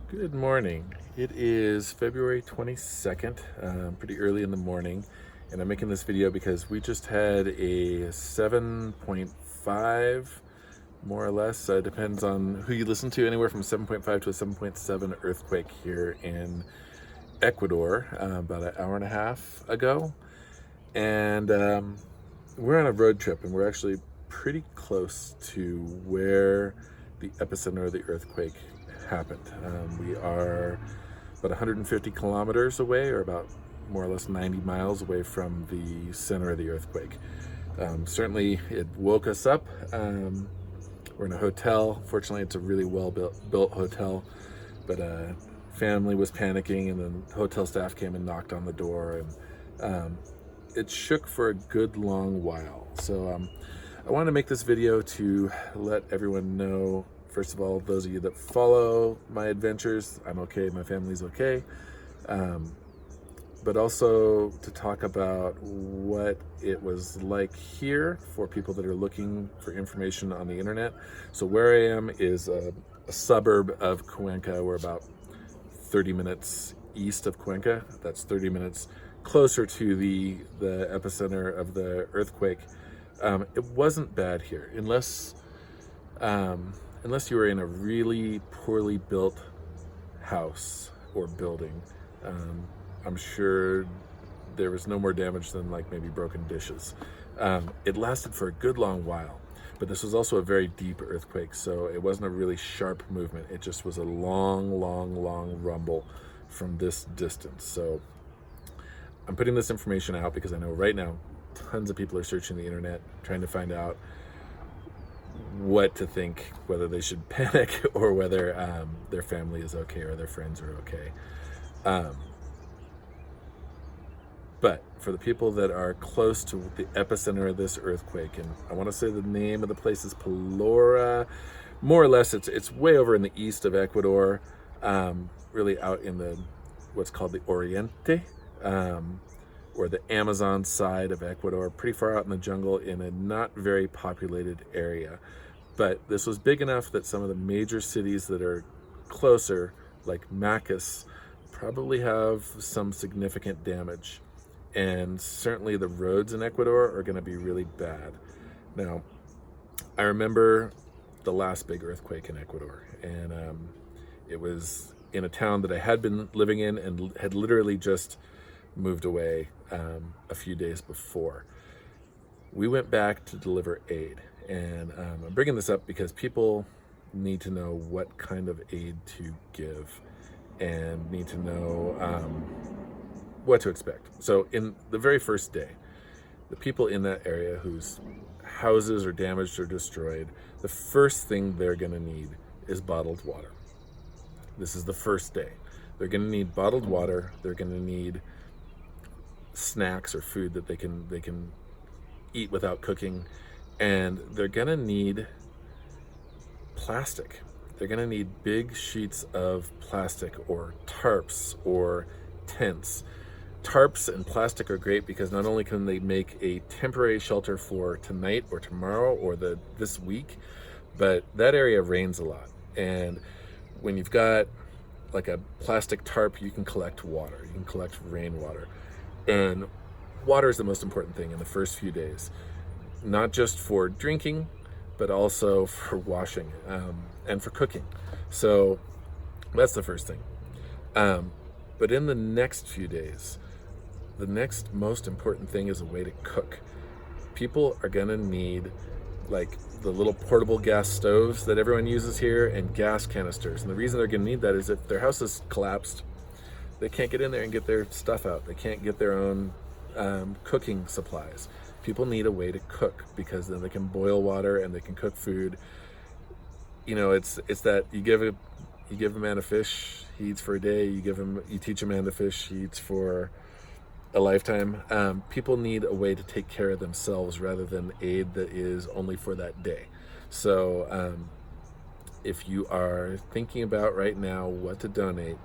Good morning. It is February 22nd, pretty early in the morning, and I'm making this video because we just had a 7.5, more or less, depends on who you listen to, anywhere from 7.5 to a 7.7 earthquake here in Ecuador about an hour and a half ago. And we're on a road trip, and we're actually pretty close to where the epicenter of the earthquake happened. We are about 150 kilometers away, or about more or less 90 miles away from the center of the earthquake. Certainly it woke us up. We're in a hotel. Fortunately, it's a really well built hotel, but family was panicking, and then hotel staff came and knocked on the door, and it shook for a good long while. So I want to make this video to let everyone know, first of all, those of you that follow my adventures, I'm okay, my family's okay. But also to talk about what it was like here for people that are looking for information on the internet. So where I am is a suburb of Cuenca. We're about 30 minutes east of Cuenca. That's 30 minutes closer to the epicenter of the earthquake. It wasn't bad here, unless you were in a really poorly built house or building. I'm sure there was no more damage than like maybe broken dishes. It lasted for a good long while, but this was also a very deep earthquake, so it wasn't a really sharp movement. It just was a long rumble from this distance. So I'm putting this information out because I know right now tons of people are searching the internet trying to find out what to think, whether they should panic or whether their family is okay or their friends are okay. But for the people that are close to the epicenter of this earthquake, and I want to say the name of the place is Palora, more or less it's way over in the east of Ecuador, really out in the what's called the Oriente, or the Amazon side of Ecuador, pretty far out in the jungle in a not very populated area. But this was big enough that some of the major cities that are closer, like Macas, probably have some significant damage. And certainly the roads in Ecuador are going to be really bad. Now, I remember the last big earthquake in Ecuador, and it was in a town that I had been living in and had literally just moved away a few days before. We went back to deliver aid, and I'm bringing this up because people need to know what kind of aid to give and need to know what to expect. So in the very first day, the people in that area whose houses are damaged or destroyed, the first thing they're going to need is bottled water. This is the first day. They're going to need bottled water. They're going to need snacks or food that they can eat without cooking, and they're going to need plastic. They're going to need big sheets of plastic or tarps or tents. Tarps and plastic are great because not only can they make a temporary shelter for tonight or tomorrow or this week, but that area rains a lot. And when you've got like a plastic tarp, you can collect water. You can collect rainwater. And water is the most important thing in the first few days, not just for drinking, but also for washing and for cooking. So that's the first thing. But in the next few days, the next most important thing is a way to cook. People are gonna need like the little portable gas stoves that everyone uses here and gas canisters. And the reason they're gonna need that is if their house is collapsed, they can't get in there and get their stuff out. They can't get their own cooking supplies. People need a way to cook because then they can boil water and they can cook food. You know, it's that you give a man a fish, he eats for a day. You teach a man to fish, he eats for a lifetime. People need a way to take care of themselves rather than aid that is only for that day. So if you are thinking about right now what to donate,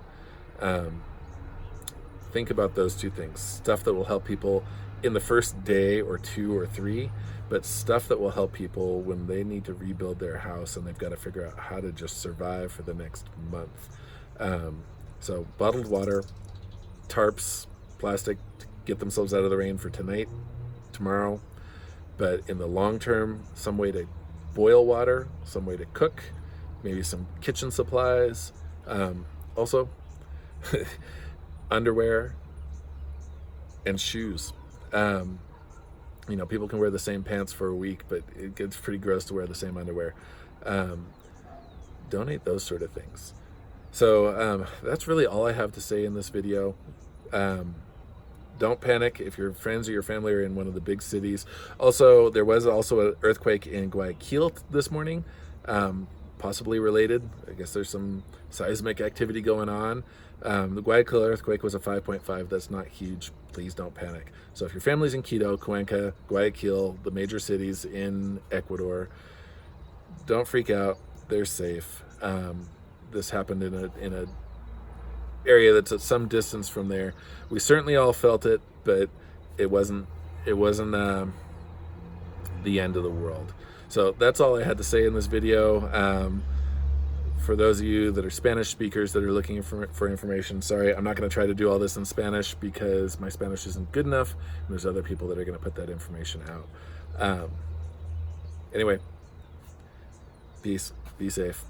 think about those two things. Stuff that will help people in the first day or two or three, but stuff that will help people when they need to rebuild their house and they've got to figure out how to just survive for the next month. So bottled water, tarps, plastic to get themselves out of the rain for tonight, tomorrow. But in the long term, some way to boil water, some way to cook, maybe some kitchen supplies. Also, underwear and shoes. People can wear the same pants for a week, but it gets pretty gross to wear the same underwear. Donate those sort of things. So that's really all I have to say in this video. Don't panic if your friends or your family are in one of the big cities. Also, there was also an earthquake in Guayaquil this morning, possibly related. I guess there's some seismic activity going on. The Guayaquil earthquake was a 5.5. That's not huge. Please don't panic. So if your family's in Quito, Cuenca, Guayaquil, the major cities in Ecuador, don't freak out. They're safe. This happened in a area that's at some distance from there. We certainly all felt it, but it wasn't the end of the world. So that's all I had to say in this video. For those of you that are Spanish speakers that are looking for information, sorry, I'm not going to try to do all this in Spanish because my Spanish isn't good enough, and there's other people that are going to put that information out. Anyway, peace, be safe.